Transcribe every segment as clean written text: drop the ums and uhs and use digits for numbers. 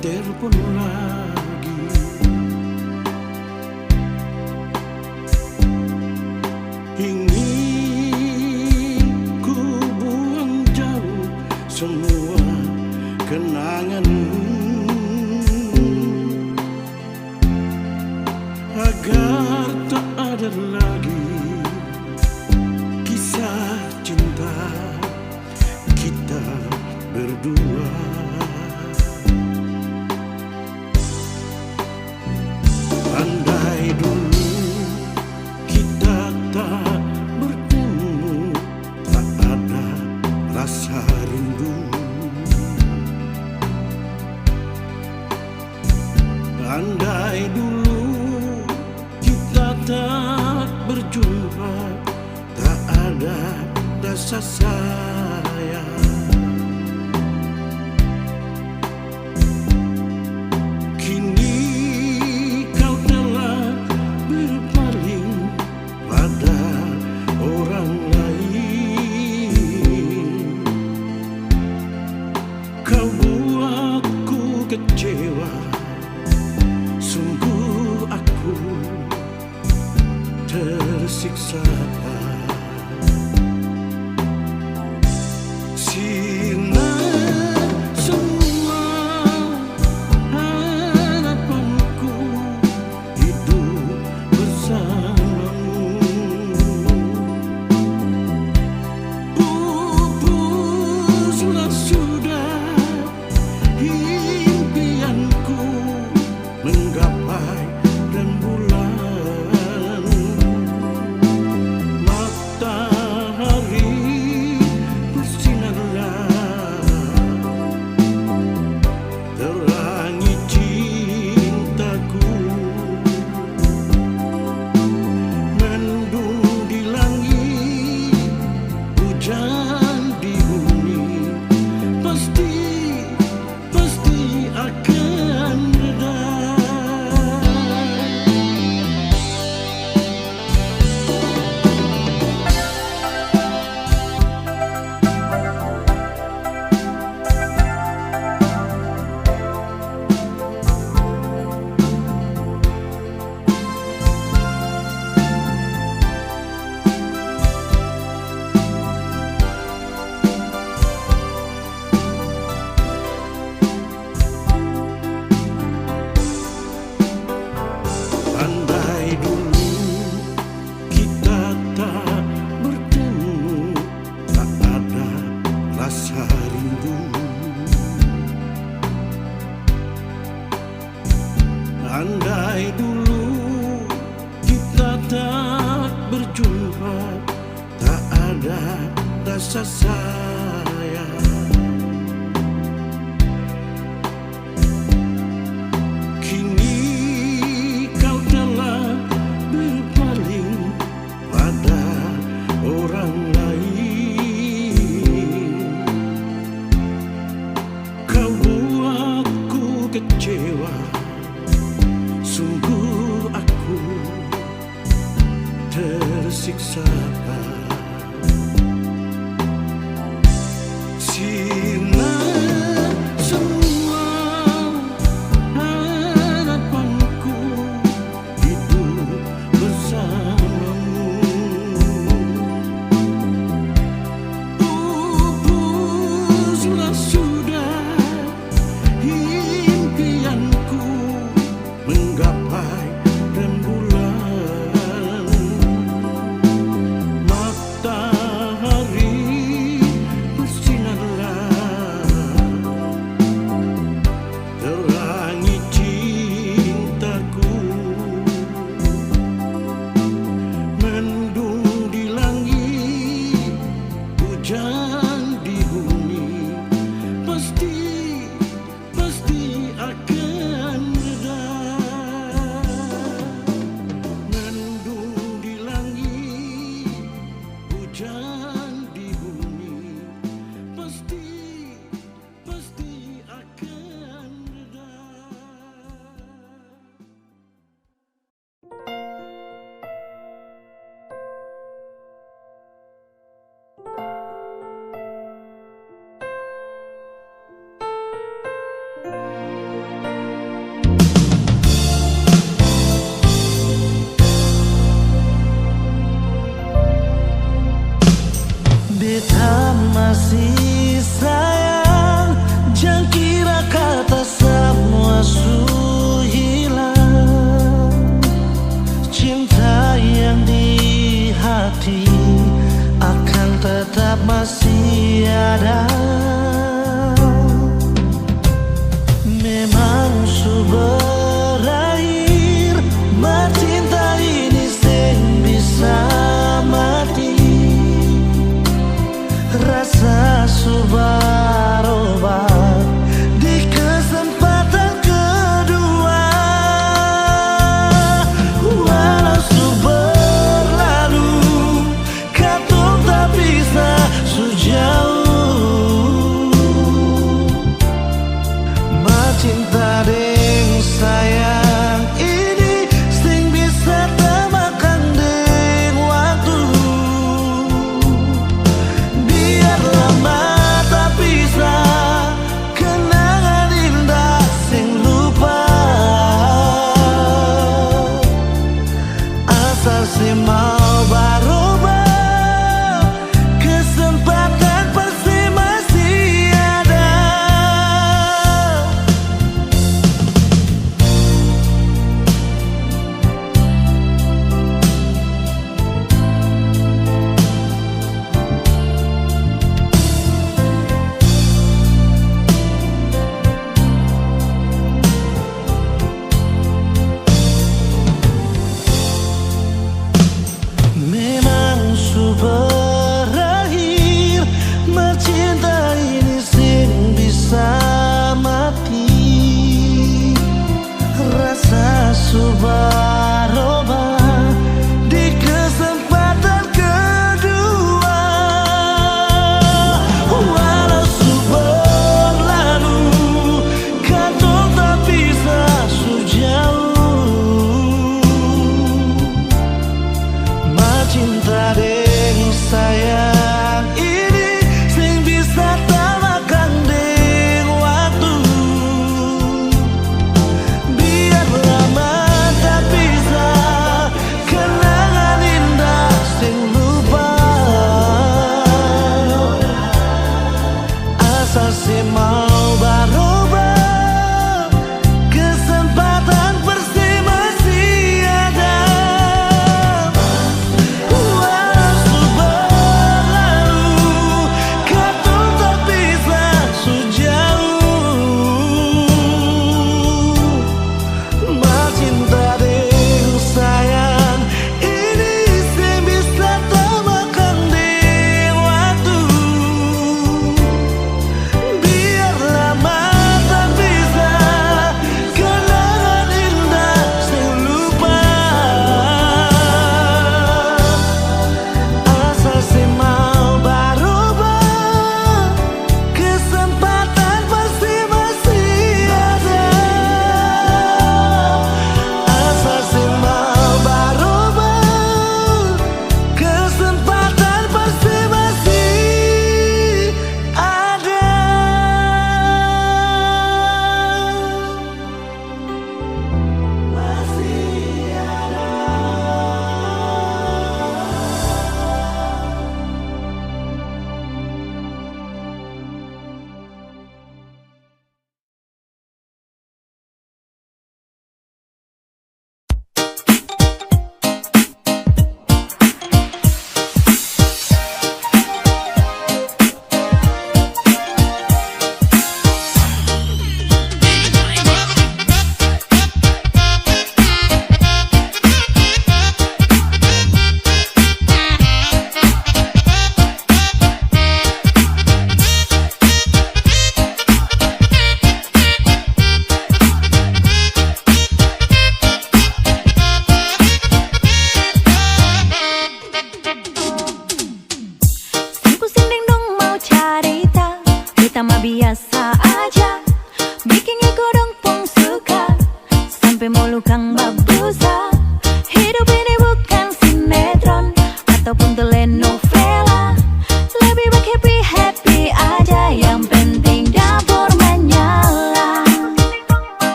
telepon lagi. Ingin ku buang jauh semua kenanganmu, agar tak ada lagi kisah cinta kita berdua. Andai dulu kita tak bertemu, tak ada rasa rindu. Andai dulu kita tak berjumpa, tak ada rasa sayang. Kini kau telah berpaling pada orang lain. Kau buatku kecewa, sungguh aku tersiksa. Sirna semua harapanku hidup bersamamu. Pupuslah sudah impianku menggapai rembulan. Matahari bersinarlah, terangi cintaku. Mendung di langit, hujan di bumi, pasti akan reda. Andai dulu kita tak bertemu, tak ada rasa rindu. Andai dulu kita tak berjumpa, tak ada rasa sayang. Kini kau telah berpaling pada orang lain. Kau buatku kecewa, sungguh aku tersiksa. Sirna semua harapanku hidup bersamamu. Pupuslah sudah impianku menggapai rembulan. Matahari bersinarlah, terangi cintaku. Mendung di langit, hujan di bumi, pasti akan reda. Mendung di langit, hujan di bumi, pasti akan reda. masih ada. Memang berakhir, cinta ini sing bisa mati. Rasa subarobat di kesempatan kedua. Walau berlalu, katong tak bisa sejauh. Cinta deng sayang ini sing bisa temakan deng waktu. Biar lama tapi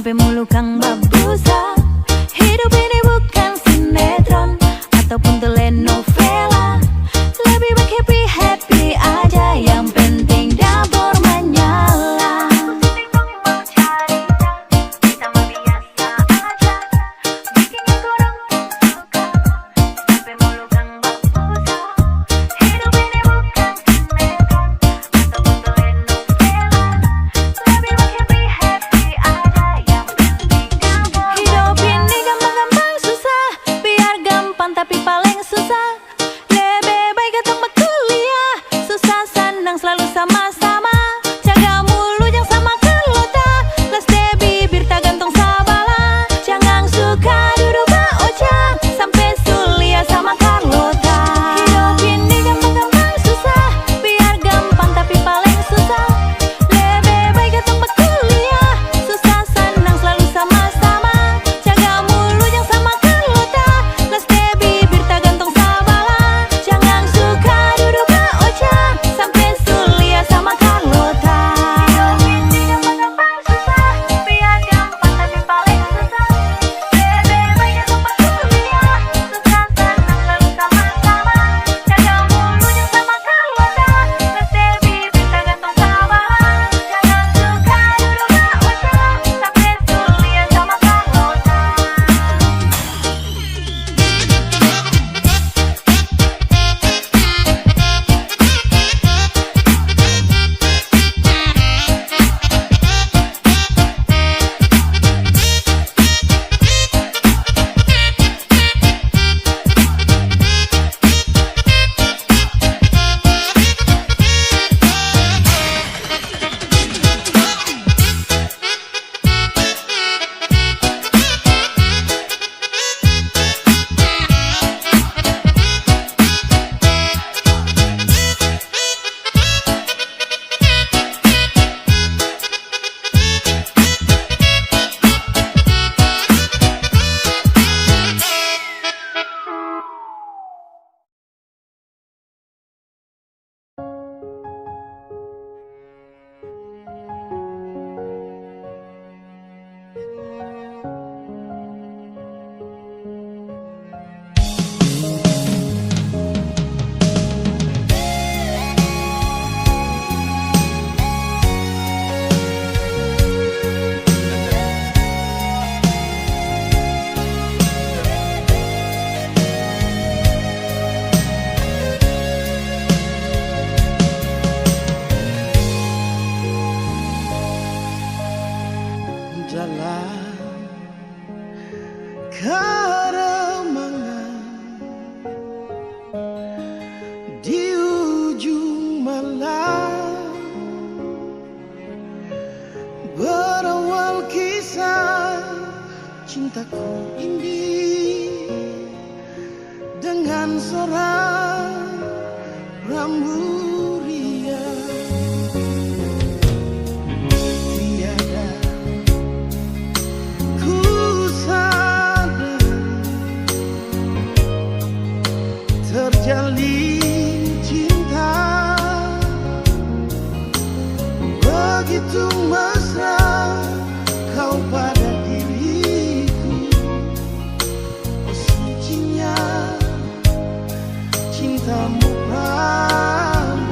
sampai mulu kang babusa. Hidup ini bukan sinetron ataupun telenovela. Lebih baik happy-happy aja, yang penting dapur menyala. Aku sering mau cerita, kita mah biasa aja. Bikin yang kurang suka, sampai mulu kang babusa. Hidup ini bukan sinetron ataupun telenovela. Lebih baik happy-happy aja, yang penting dapur. Hidup ini gampang-gampang susah, biar gampang tapi paling susah. Lebih baik ketemu kuliah, susah senang selalu sama-sama. Jaga mulut yang sama kelota, les deh bibir tak gantung sabala. Jangan suka duduk Ocha sampai Sulia sama Carlota. Hidup ini gampang-gampang susah, biar gampang tapi paling susah. Lebih baik ketemu kuliah, susah senang selalu sama-sama. Jaga mulut yang sama kelota, les deh bibir tak gantung sabala. Jangan suka duduk Ocha sampai Sulia sama Carlota. Hidup ini gampang-gampang susah, biar gampang tapi paling susah. Lebih baik ketemu kuliah, susah senang selalu sama-sama. Jaga mulut yang sama kelota, les deh bibir tak gantung sabala. Jangan suka duduk Ocha sampai Sulia sama Carlota. Jalan keremangan di ujung malam, berawal kisah cintaku ini dengan seorang ramburia. Tiada ku sadar terjalin cinta begitu mesra kau pada diriku. Oh sucinya cintamu padaku.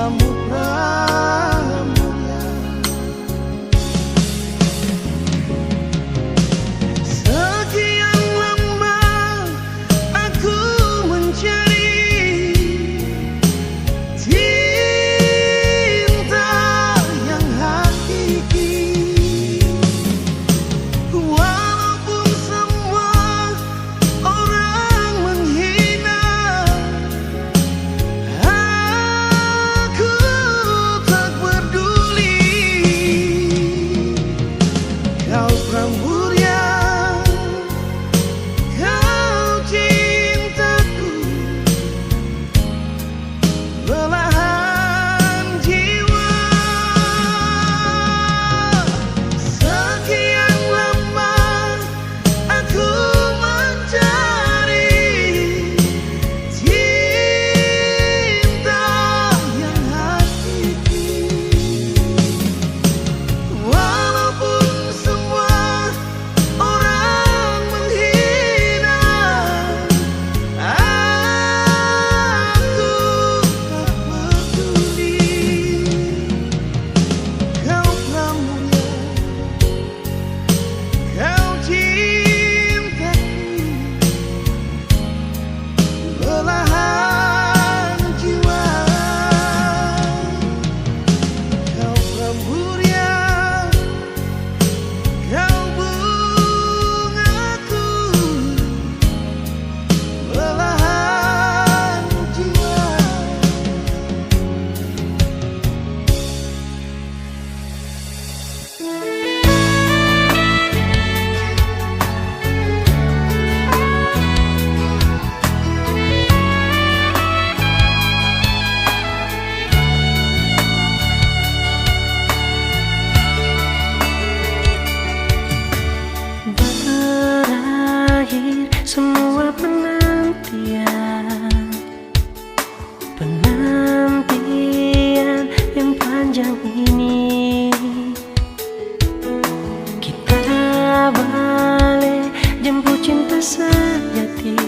jiwamu pramurya. Sekian lama aku mencari cinta yang hakiki. Walaupun semua orang menghina, aku tak peduli. Kau pramurya, kau cintaku, belahan jiwa. Sekian lama aku mencari cinta yang hakiki. Walaupun semua orang menghina, aku tak peduli. Kau pramurya, kau cintaku, belahan jiwa. Kau pramurya, kau bungaku, belahan jiwa. Berakhir semua penantian yang panjang ini. Kita balik jemput cinta sejati.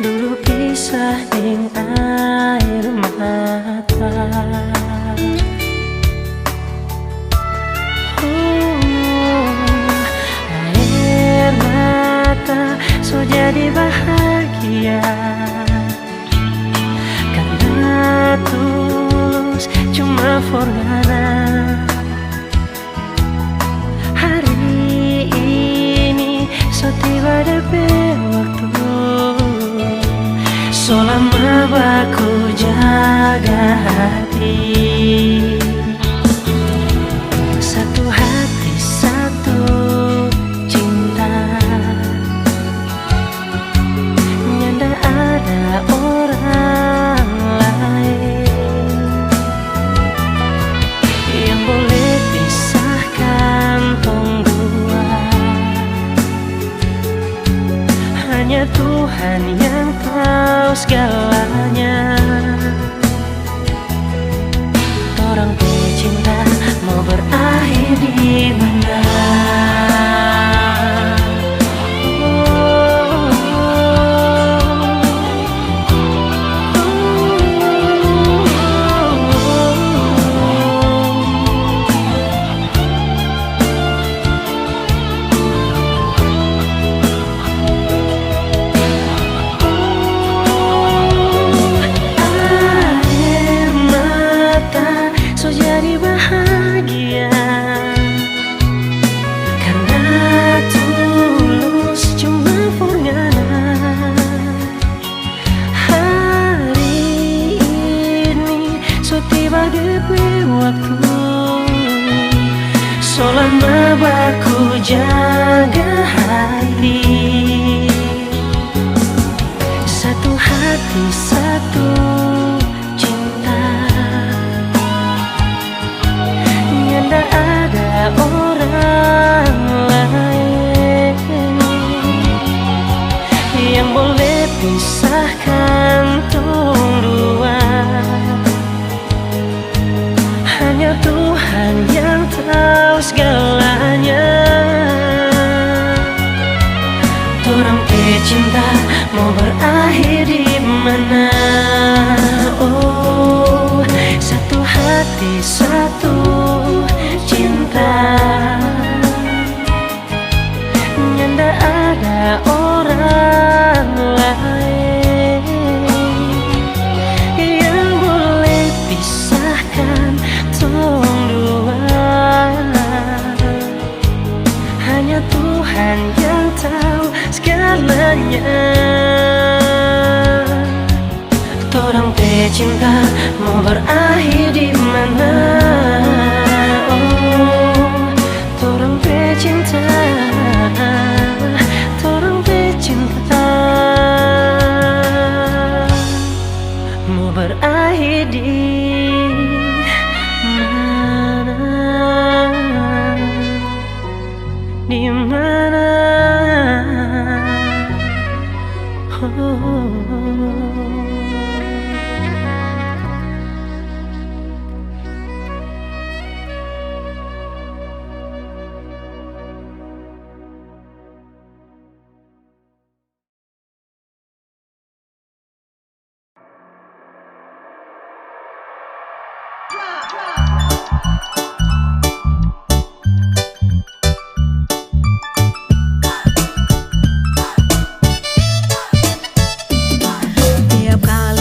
Dulu pisah dengan air mata. Air mata so jadi bahagia karena tulus cuma forgana. Hari ini so tiba DP waktu, so lama baku jaga hati. Satu hati, satu cinta, nyanda ada orang lain yang boleh pisahkan tong dua. Hanya Tuhan yang tahu segalanya. Orang cinta mau berakhir di mana? Air mata so jadi bahagia karena tulus cuma forgana. Hari ini so tiba DP waktu, so lama baku jaga hati. Satu hati, satu cinta, nyanda ada orang lain yang boleh pisahkan tong dua. Hanya Tuhan yang tahu segalanya. Orang cinta mau berakhir di mana? Oh. selamanya. Torang pe cinta mau berakhir di mana? Oh, torang pe cinta, torang pe cinta mau berakhir di mana? Di mana? Oh. Tiap kali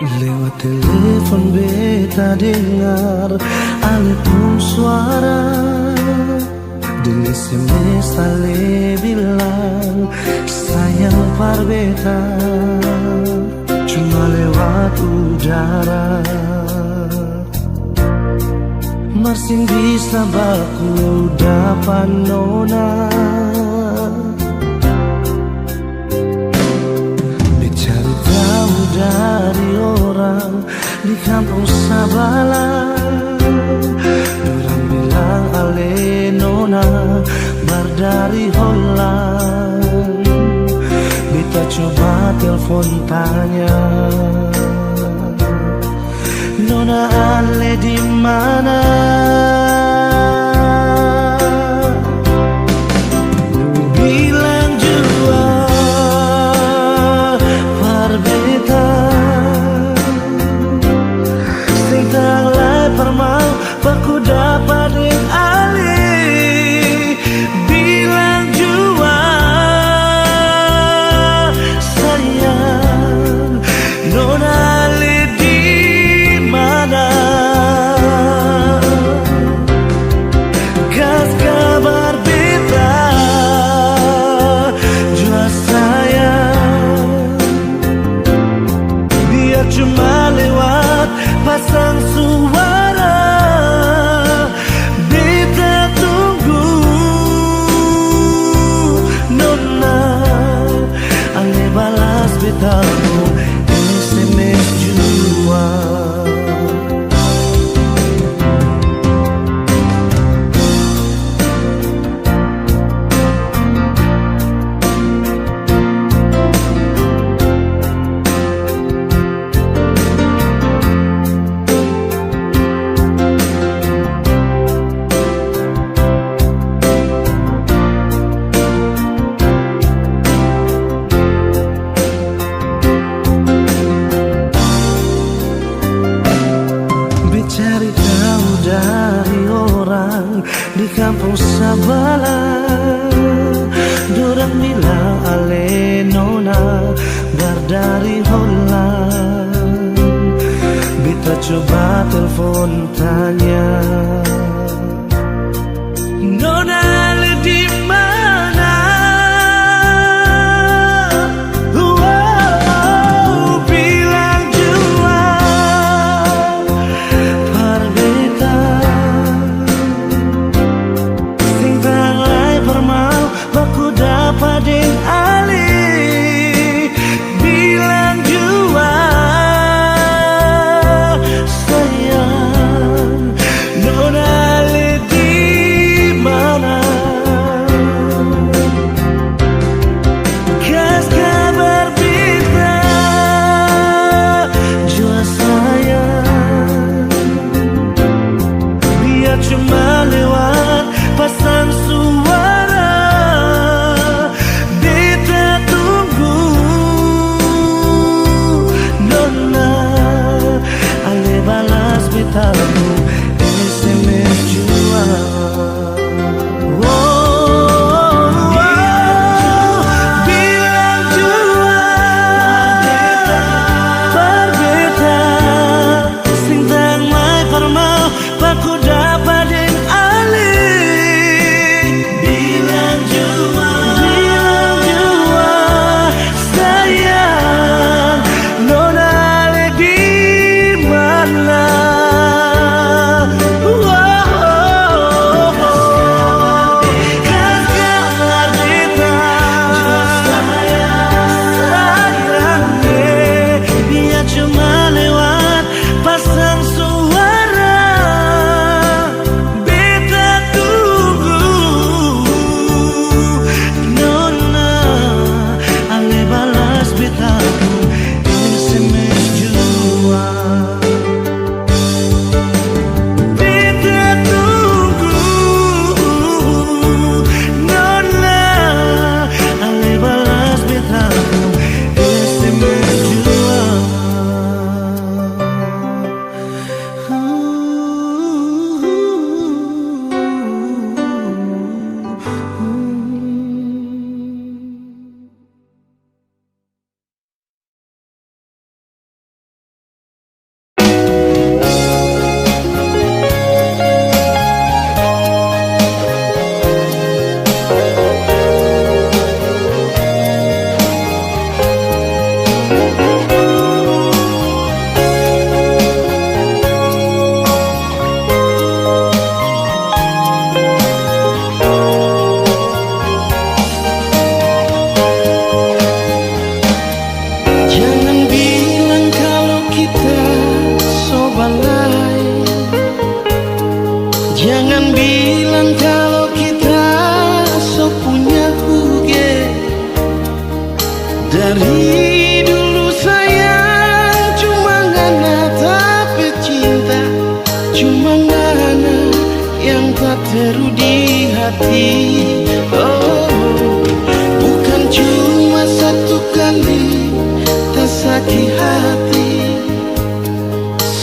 Lewat telepon beta dengar ale pun suara, di SMS ale bilang sayang par beta, cuma lewat udara. Masih bisa baku dapat nona, dicari tahu dari orang di kampung Sabala. Orang bilang ale nona bar dari Holland. Beta coba telepon tanya, nona ale di mana? Bilang jua par beta, sing tanglai permau baku dapat ding ale. Bilang jua sayang, nona ale di mana? Gas kabar beta jua sayang, biar cuma lewat pasang suara. Beta tunggu nona ale balas beta SMS jua. Cari tahu dari orang di kampung Sabala. Dorang bilang ale nona bar dari Holland. Beta coba telepon tanya, nona ale di mana? Bilang jua par beta, sing tanglai permau baku dapat ding ale. Bilang jua sayang, nona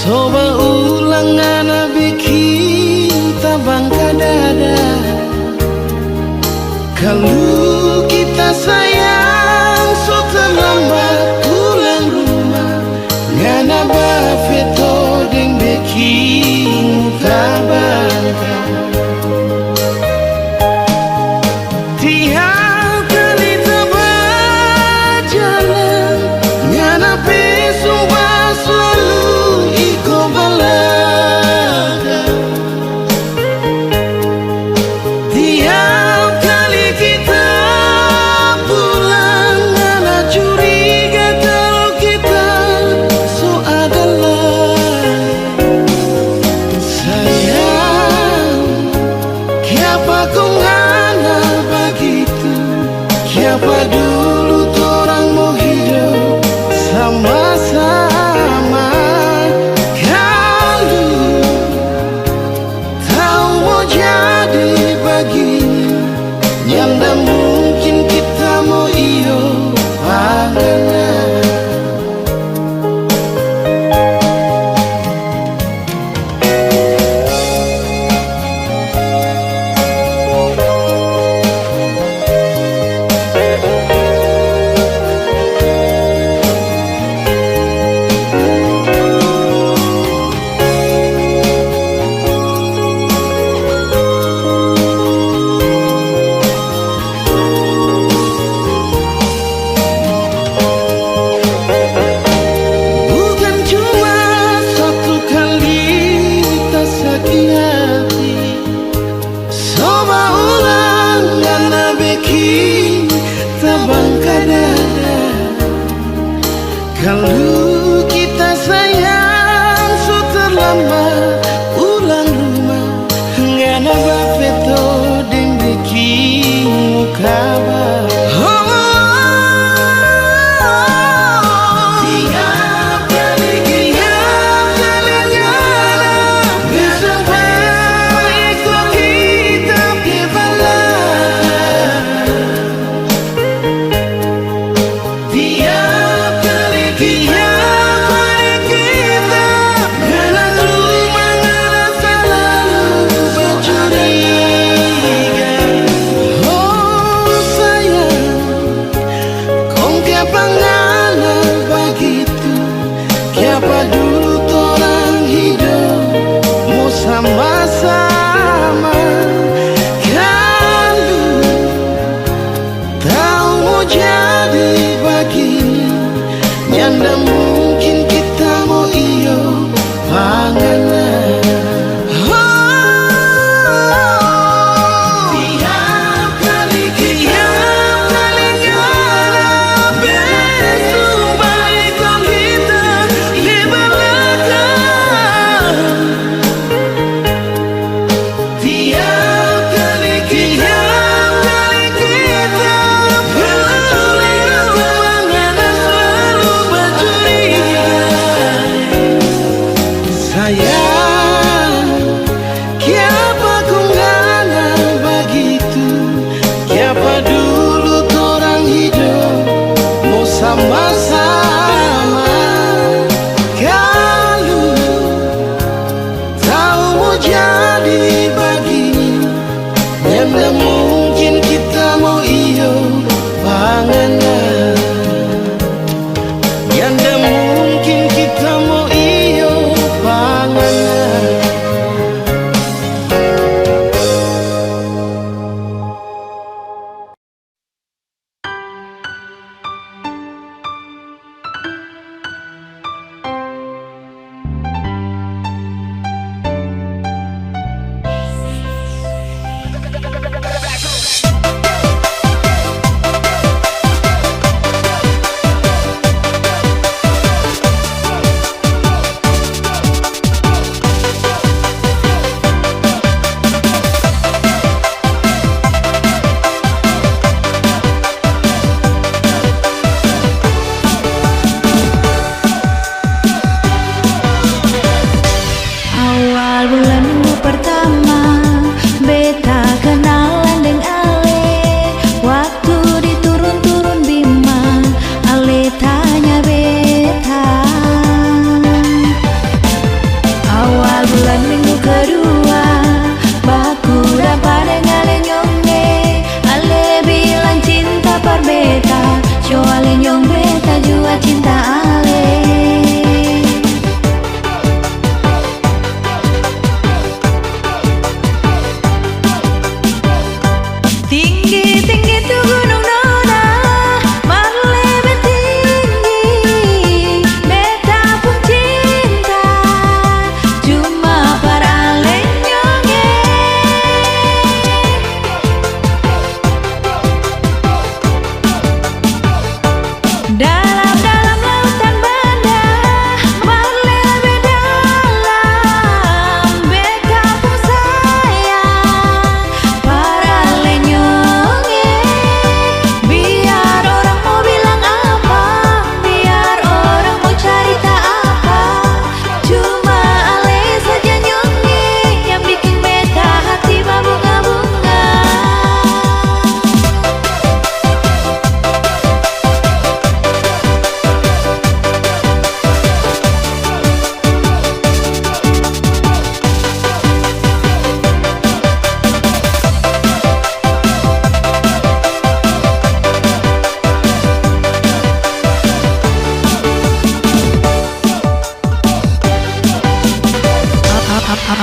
Coba ulang anak bikin tabang dada. Kalau kita sayang so terlambat pulang rumah. Ngana bafeto deng bikin tabangka. Tiap kali tebak jalan ngana pesumpah selalu iko balaga. Tiap kali kita pulang ngana curiga kalau kita so adalah sayang. Kiapa kau ngana begitu? Kiapa dulu torang mau hidup sama-sama? Kalau tahu mau jadi begini, yang dah mungkin kita mau iyo pandangan. Bukan cuma satu kali kita sakit hati. Coba ulang karena bikin tabang dada. Kalau kita sayang so terlambat pulang rumah. Ngana bafeto deng bikin muka bah. Tiap kali ngana bersampai ikut kita ke balaga. Tiap kali kita ngana rumah ngana selalu bercuriga. Oh sayang, kong kiapa ngana begitu? Kiapa dulu torang hidup mau sama-sama? Kalau tahu mau jadi begini, nyanda mungkin kita mau iyo panganan. Tiap kali ngana bersumpah ikut kita di balik. kedua baku dapat dengan lenyongnya. Ale bilang cinta berbeda, coba lenyong beta juga cinta ale. Tinggi-tinggi tuh gunung Nona, mar lebih tinggi. Beta pun cinta, cuma para lenyongnya. Dalam-dalam lautan banda, mar lebih dalam. Beta pun sayang para lenyongnya. Biar orang mau bilang apa, biar orang mau cerita apa, cuma ale saja nyongnya yang bikin beta hati berbunga-bunga.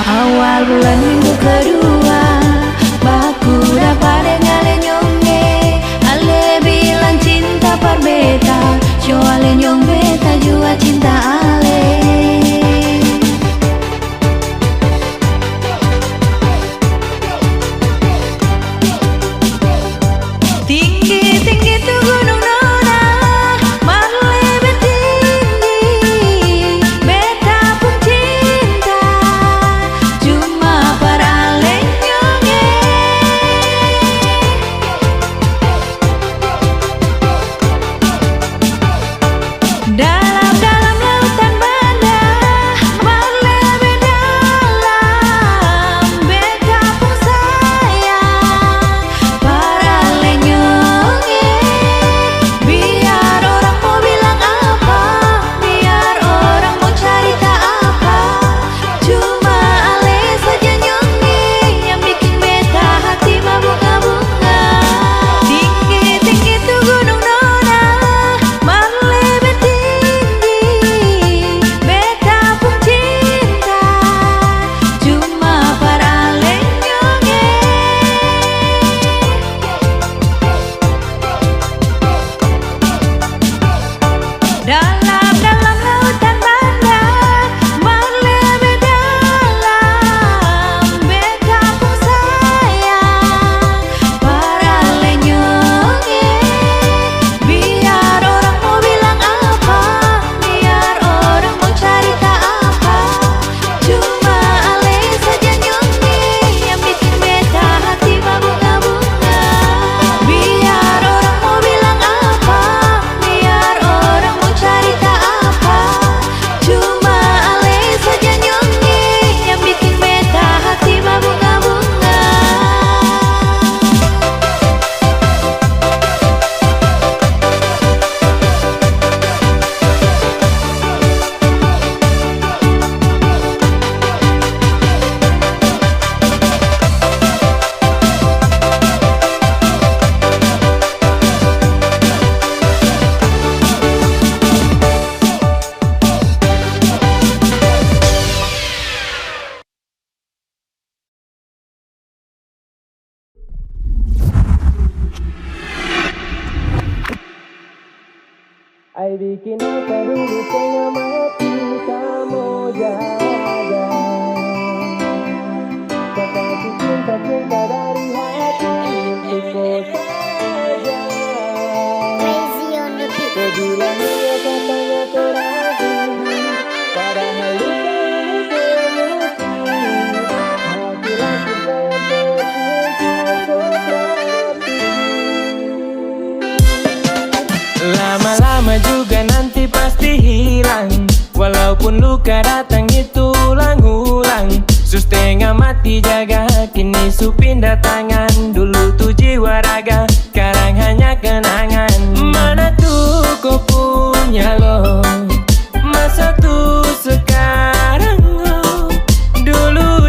Awal bulan minggu kedua baku dapat dengan lenyongnya. Ale bilang cinta berbeda, coba lenyong beta juga cinta ale. Tinggi-tinggi tuh gunung Nona, mar lebih tinggi. Beta pun cinta, cuma para lenyongnya. Dalam-dalam lautan banda, mar lebih dalam. Beta pun sayang para lenyongnya. Biar orang mau bilang apa, biar orang mau cerita apa, cuma ale saja nyongnya yang bikin beta hati berbunga-bunga. Tinggi-tinggi tuh gunung Nona, mar lebih tinggi. Beta pun cinta, cuma para lenyongnya. Dalam-dalam lautan banda, mar lebih dalam. Beta pun sayang para lenyongnya. Biar orang mau bilang apa, biar orang mau cerita apa, cuma ale saja nyongnya yang bikin beta hati berbunga-bunga. Biar orang mau bilang apa, biar orang mau cerita apa, cuma ale saja nyongnya yang bikin beta hati berbunga-bunga. Ay bikin apa dulu setengah mati kamu jaga. Kasih cinta-cinta dari hati untukku saja. Kau bilang dia katanya terakhir, padahal luka ini temuti. Laki-laki saya lama-lama juga nanti pasti hilang. Walaupun luka datang itu ulang-ulang. Setengah mati jaga, kini su pindah tangan. Dulu tuh jiwa raga, sekarang hanya kenangan. Mana tuh kau punya lo, masa tuh sekarang lo. Dulu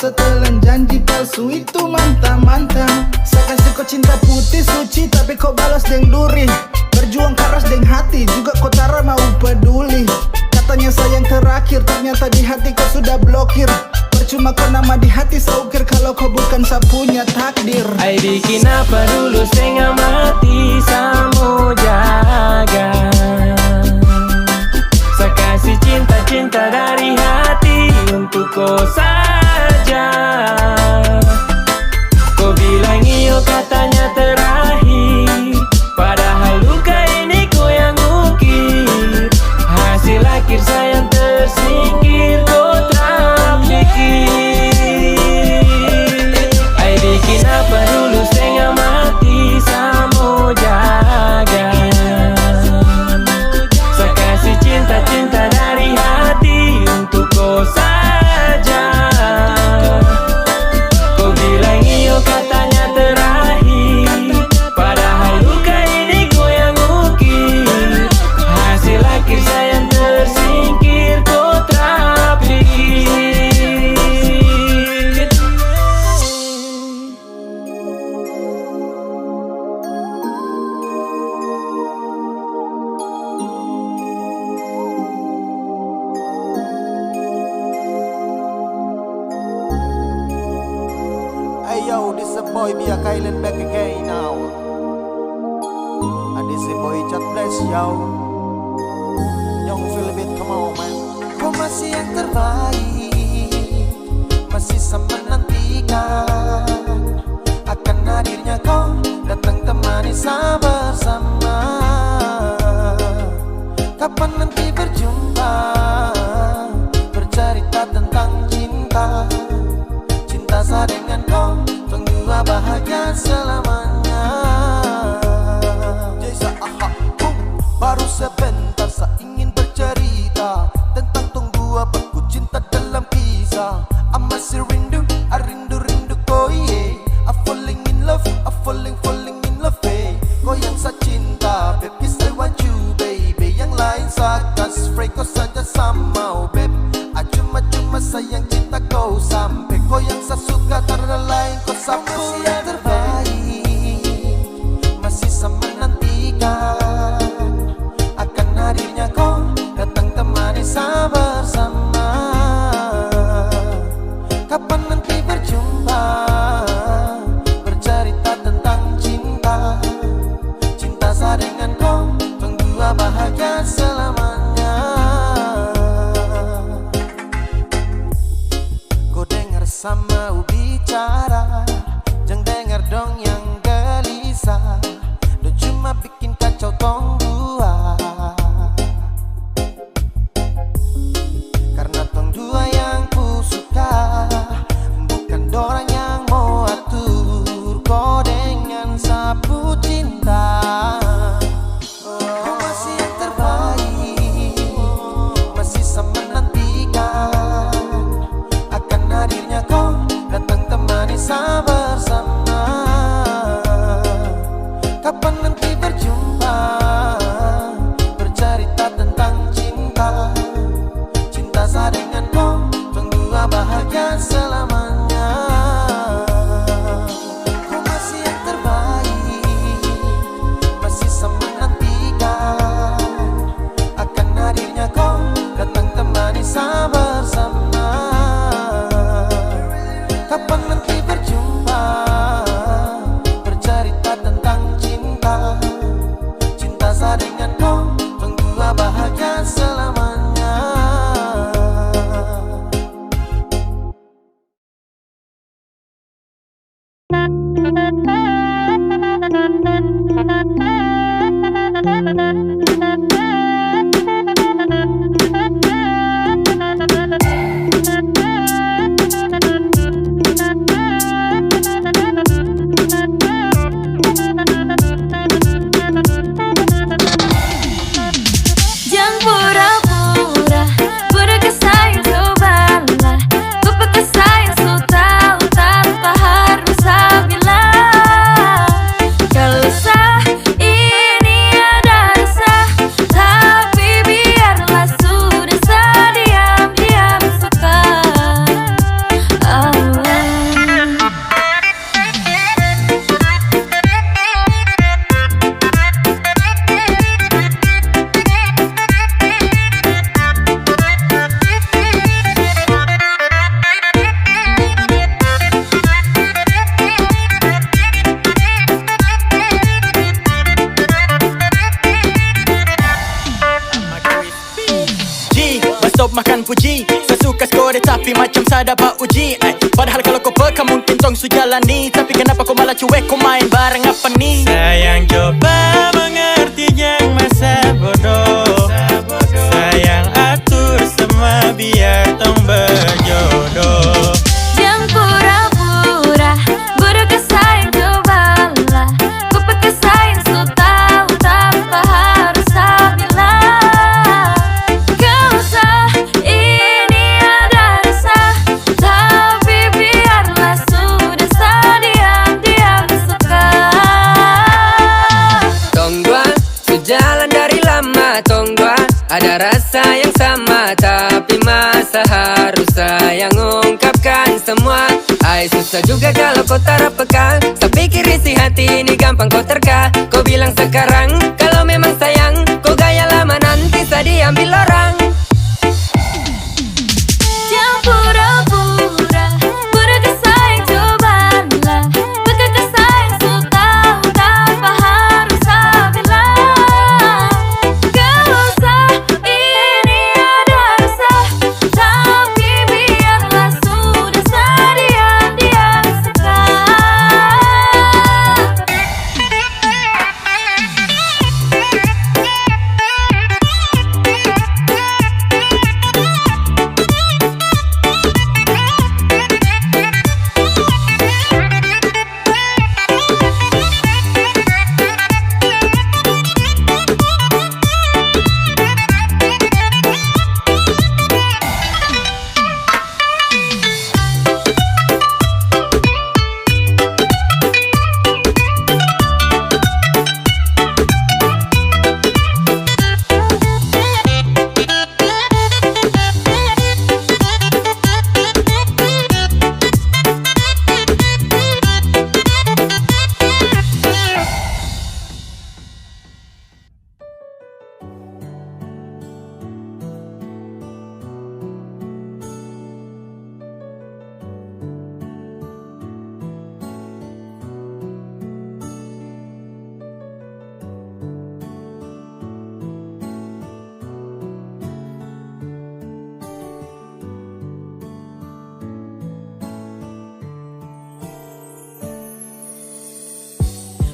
masa telan janji palsu itu mantap-mantap. Saya kasih kau cinta putih suci tapi kau balas deng duri. Berjuang keras deng hati juga kau tara mau peduli. Katanya sayang terakhir ternyata di hati kau sudah blokir. Percuma kau nama di hati saukir kalau kau bukan sapunya takdir. Ai bikin apa dulu setengah mati samo jaga. Saya kasih cinta-cinta dari hati untuk kau saja. Kau bilang iyo katanya terakhir, padahal luka ini kau yang ukir. Hasil akhir sayang tersingkir, kau tak pikir. Ai bikin apa dulu setengah mati samo jaga. Saya kasih cinta-cinta dari hati untuk kau saja. Kau bilang iyo katanya terakhir, padahal luka ini kau yang ukir. Hasil akhir sayang tersingkir, kau tak pikir. Hey yo, this a boy Bia Kylan back again now. And this a boy Chat Bless yo. Young Philip, come on man. Kau masih yang terbaik, masih sama nantikan akan hadirnya kau datang temani saya bersama. Kapan nanti berjumpa, bercerita tentang cinta. Cinta saya dengan kau, tunggu bahagia selamanya. Jasa aha, baru sebentar saya ingin bercerita tentang tunggu abahku cinta dalam kisah. I masih rindu, I rindu kau yeah. I falling in love, I falling in love hey. Kau yang saya cinta, baby I want you baby. Yang lain saya kasih free, kau saja sama babe. Cuma sayang cinta kau sampai. Kau yang saya suka tiada lain, kau sapu yang terbaik. Masih sama nantikan akan hadirnya kau datang temani saya bersama. Kapan nanti berjumpa, bercerita tentang cinta. Cinta saya dengan kau, tunggu bahagia selamanya. Kau dengar sama bicara, jangan dengar dong yang gelisah. Dia cuma bikin kacau tong dua. Karena tong dua yang ku suka, bukan dorang yang mau atur. Kau dengan sapu cinta. Kau masih yang terbaik, masih sama nantikan akan hadirnya kau datang temani saya bersama. Kapan nanti berjumpa, bercerita tentang cinta. Cinta saya dengan kau, tunggu bahagia selamanya. Kau masih yang terbaik, masih sama nantikan akan hadirnya kau datang temani saya bersama. Kapan nanti berjumpa, bercerita tentang cinta. Cinta saya dengan kau, tunggu bahagia selamanya. Jangan pura-pura, pura kesayang sobalah. Kau pakai sayang so tahu tanpa harus saya bilang. Kalau saya hati macam saya dapat uji Padahal kalau kau peka mungkin tong su jalani. Tapi kenapa kau malah cuek, kau main bareng apa nih? Sayang coba mengerti yang masa bodoh. Sayang atur semua biar tong berjodoh. Jangan pura-pura bodoh kesayang, cobalah ku pakai sayang so tahu tanpa harus tak bilang. Gak usah ini ada rasa, tapi biarlah sudah diam-diam suka. Tong dua sejalan dari lama, tong dua ada rasa yang sama, tapi masa harus sayang ungkapkan semua. Ay susah juga kalau kau tak peka. Saya pikir isi hati ini gampang kau terka. Kau bilang sekarang kalau memang sayang, kau gaya lama nanti saya diambil orang. Jangan pura-pura bodoh kesayang, cobalah pakai kesayang so tahu tanpa harus tak bilang. Gak usah ini ada rasa, tapi biarlah sudah diam-diam suka.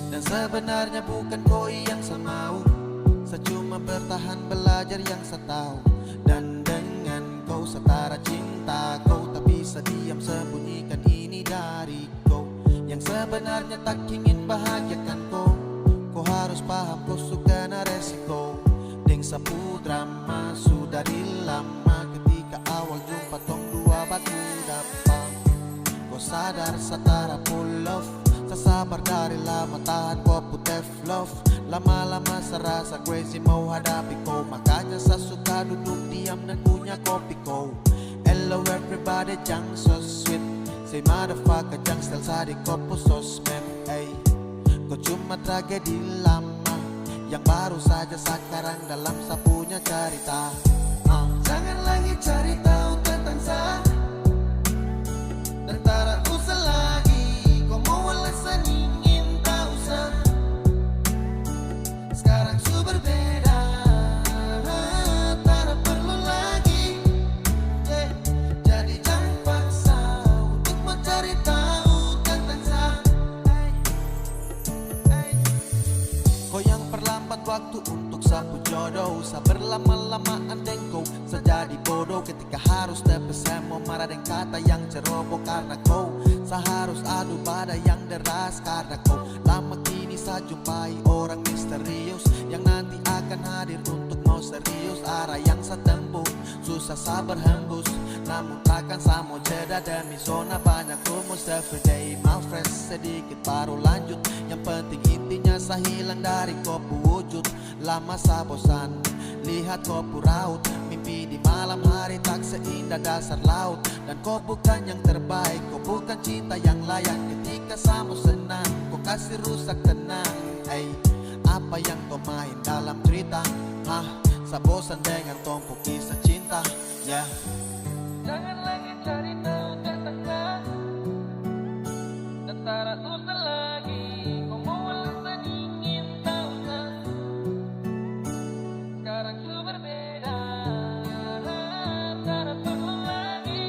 Dan sebenarnya bukan kau yang saya mau, saya cuma bertahan belajar yang saya tahu. Dan dengan kau setara cinta kau, tak bisa diam sembunyikan ini dari kau. Yang sebenarnya tak ingin bahagiakan kau, kau harus paham kau suka na resiko. Deng sapu drama sudah dari lama, ketika awal jumpa tong dua batu dapat. Kau sadar setara full love, sabar dari lama tahan kau putih love. Lama-lama serasa crazy mau hadapi kau, makanya saya suka duduk diam dan punya kopi kau. Hello everybody, jang so sweet. Say motherfucker, jang style sa di kopo sosmed. Ay, kau cuma tragedi lama yang baru saja sekarang dalam sa punya cerita. Jangan lagi cari tahu tentang saya, dan tak usah lagi kau mau alasan ingin tahu saya. Sekarang su berbeda, tak perlu lagi jadi jangan paksa untuk mencari tahu tentang saya. Kau yang perlambat waktu untuk sapu jodoh, sa berlama-lamaan deng kau sejadi bodoh. Ketika harus terpesem mau marah dengan kata yang ceroboh karena kau, sa harus adu badai yang deras karena kau. Lama kini saya jumpai orang misterius yang nanti akan hadir untuk mau serius. Arah yang saya tempuh susah saya berhembus, namun takkan saya mau jeda demi zona banyak rumus. Everyday my friends, sedikit baru lanjut. Yang penting intinya saya hilang dari kopu wujud. Lama saya bosan lihat kopu raut, mimpi di malam hari tak seindah dasar laut. Dan kau bukan yang terbaik, kau bukan cinta yang layak. Ketika sama senang, kau kasih rusak tenang. Hey, apa yang kau main dalam cerita? Hah, saya bosan dengan tumpuk kisah cinta. Yeah. Jangan lagi cari tahu tentang saya, dan tak usah lagi kau mau alasan ingin tahu saya. Sekarang su berbeda, tak perlu lagi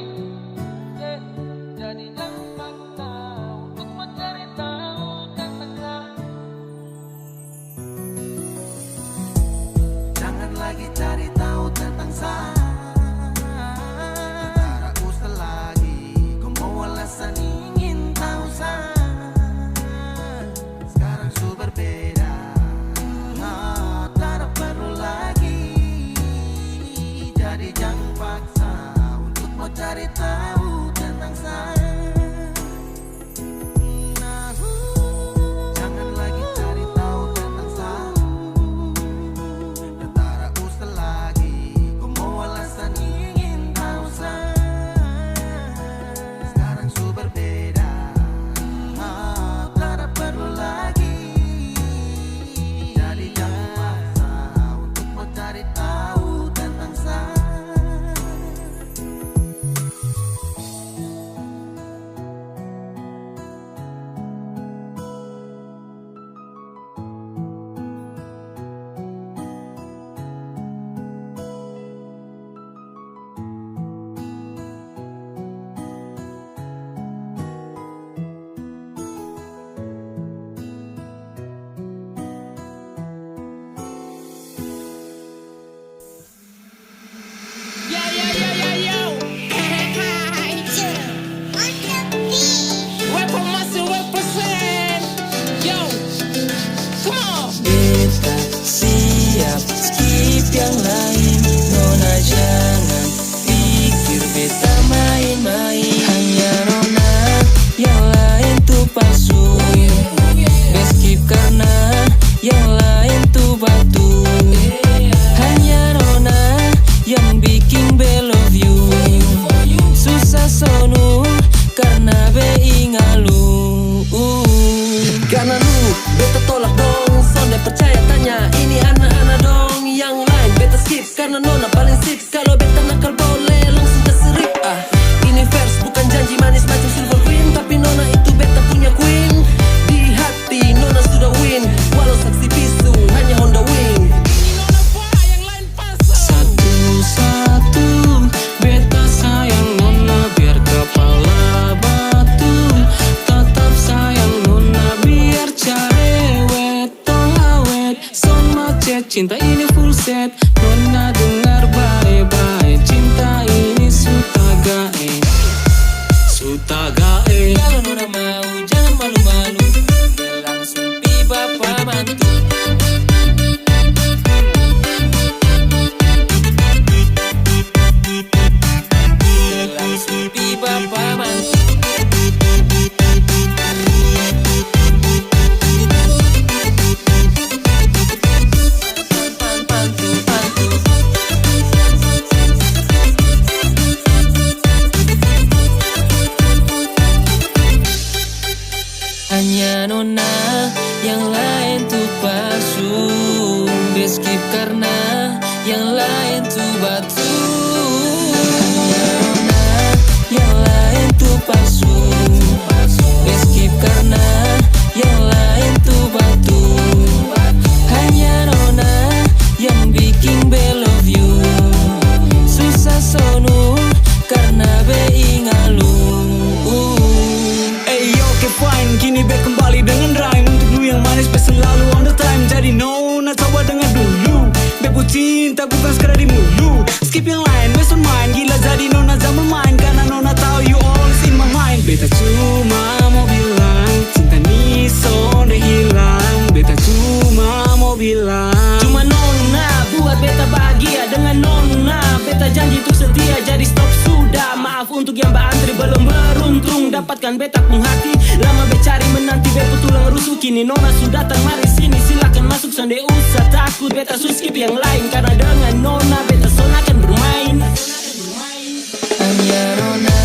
semuanya. Ini anak-anak dong yang lain beta skip karena nona paling sip. Kalau beta nakal boleh langsung keserip. Ini verse bukan janji manis macam silver queen, tapi nona itu beta punya queen. Di hati nona sudah win, walau saksi bisu hanya Honda Wing. Satu-satu beta sayang nona biar kepala batu. Tetap sayang nona biar cerewet tong awet. Son macet cinta ini full set. Nona dengar baik-baik, cinta ini sutagae. Sutagae. Kalau nona mau jangan malu-malu, langsung pi bapak bantu. Langsung pi bapak bantu. Hanya nona, yang lain tuh palsu. Skip karena yang lain tuh batu. Hanya nona, yang lain tuh palsu. Skip karena yang lain tuh batu. Hanya nona yang bikin be love you. Susah sonu karena be ingalu. Fine, kini back kembali dengan rhyme untuk lu yang manis, be selalu on the time. Jadi nona coba dengar dulu, bebo cinta bukan sekadar di mulu. Skip yang lain, based on mine. Gila jadi nona zaman main, karena nona tahu you always in my mind. Beta cuma mau bilang, cinta ni sonde hilang. Beta cuma mau bilang, cuma nona buat beta bahagia dengan nona. Beta janji untuk setia, jadi stop sudah. Maaf untuk yang berantri belum beruntung dapatkan beta pun hati. Lama becari menanti beta tulang rusuk. Kini nona sudah datang, mari sini silakan masuk. Sonde usah takut, beta skip yang lain. Karena dengan nona beta son akan bermain. hanya nona